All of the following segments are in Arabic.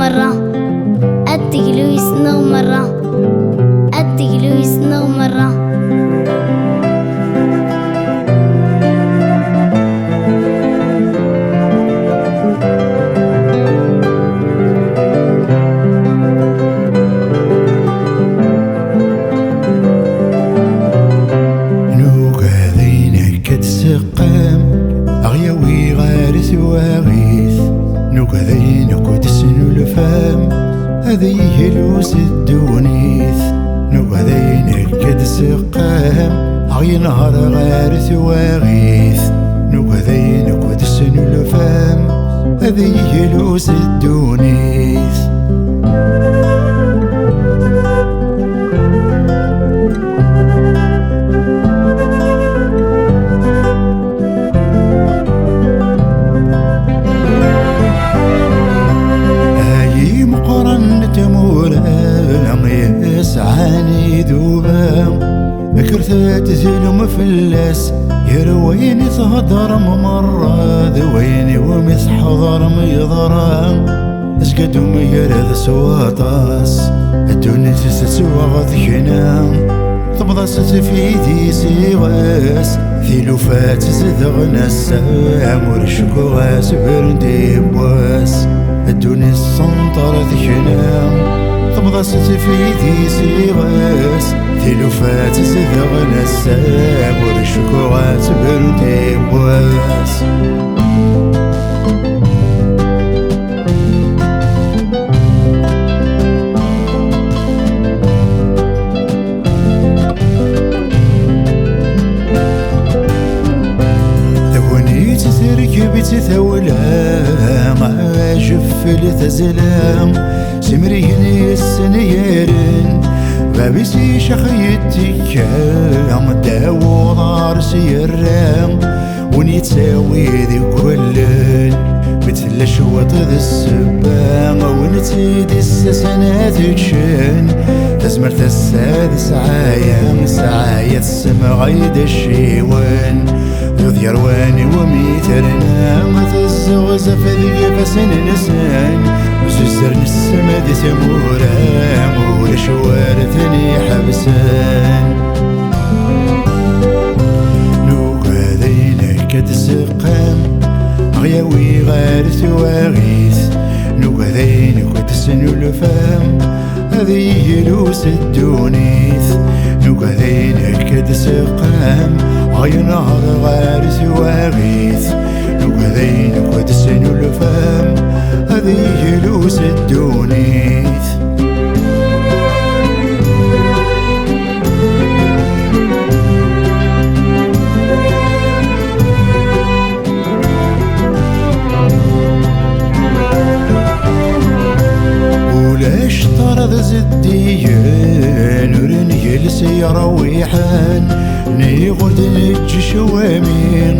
مرة أدقلو يسنغ مرة أدقلو يسنغ مرة أغيوي غارث واغيث نوك ذين قدسن الفام هذي يلوس الدونيث نوك ذين قدس قام أغي نهر غارث واغيث نوك ذين قدسن الفام هذي يلوس الدونيث يسعاني ذوبا كرثات ثلم فلاس يرويني تهضر ممرة ذويني ومسح ضرم يضرم اسقدم يرد سواطاس الدنيا تسوى غثينا تبضس في ذي سواس ثلوفات زدغنا السام ورشكو غاس بردي بواس الدنيا السنطر ذينا تبضس في ذي سواس ثلوفات زدغنا السام ورشكو غاس بردي بواس تركبت ثولا ما جفل تزلام سمريني السنيرن بابسي شخيتك عم داو ضار سيرام ونيتساوي ذي كلن مثل شوط ذي السبام ونتيد السنة تشن تزمر تسادس عايم سعاية السما غيد الشيوان ذو يرواني وميترنا ما تزغز فذي فسن نسان وززر نسما دي تمورا مور شوارثني حبسان نوك هذينا كتسقام غياوي غارث واغيث نوك هذينا كتسنو الفام هذي يلوس الدونيث نوك هذينا كتسقام غي نهر غارث واغيث نوك هذينا كتسنو الفام هذي يلوس الدونيث ولاش طرد زديان ورن يلسي رويحان نيغد نج شوامين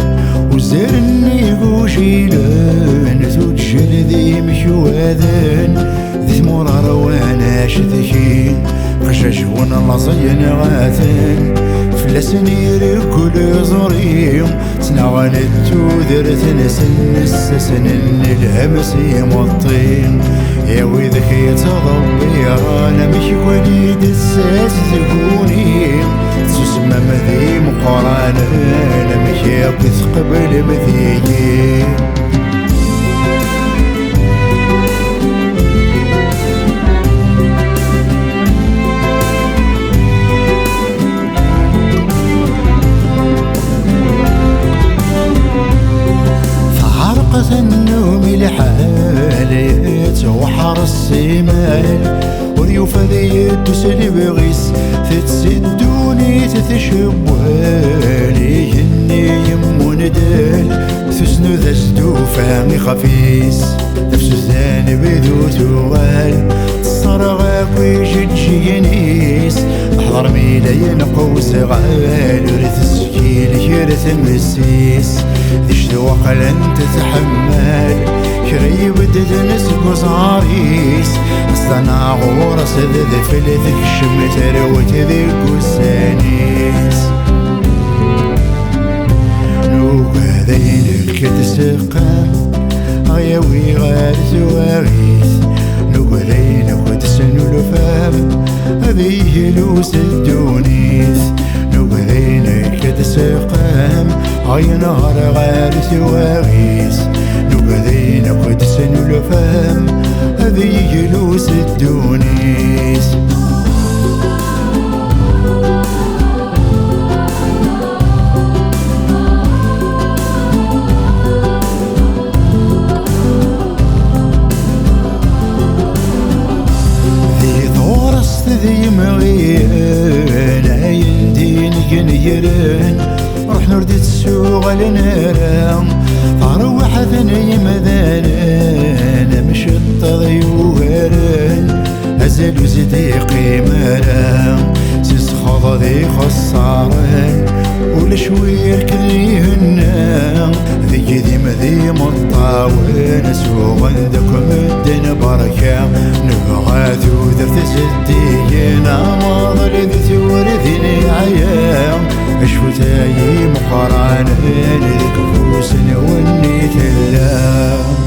وزرني غوشيلان تجل ذي مشواذان ذي مرار وانا شذكين قشاش وانا لصين غاثن فلسني ركل زريم تنغن التوذر تنسن السسن الهمسي مطين يا وذك يتضبي انا مش وليد الساس تكوني تسمى مذي مقرانا انا مش يقف قبل مذيجي النوم لحاليت وحر السمال وضيوف ذي تسلي بغيس تتسدوني تتشبوالي هني يمون دال تسنو ذا سدوفاني خفيس نفس الثاني بذو توال تصرغاك ويجد جينيس احضر ميلين قوس غال ورث السكيل كرث مسيس ذي وقلا تتحمل كريب ددنس قصاريس اصطنع غورس ذي فلذك شمت روت ذي قسانيس نوك ذين الكتسقام غياوي غارث واغيث نوك هاي نهار غارس واغيس نقذين قدس نلفهم هذي جلوس الدونيس ذي مغيان عين دين جنيران روح نردي السوق لنرام فروح ثني مذانان مش الطضيوهران هزل وزديقي مرام سيس خض ذي خصاران ولشوير كذيهن ذي مذي مطاوين سوغن ذكم الدين بركة نبغاثو ذرت زدينا ماضل ذي ثورثني عيام اشوتاي مقرانين ذي كفوس وني ثلام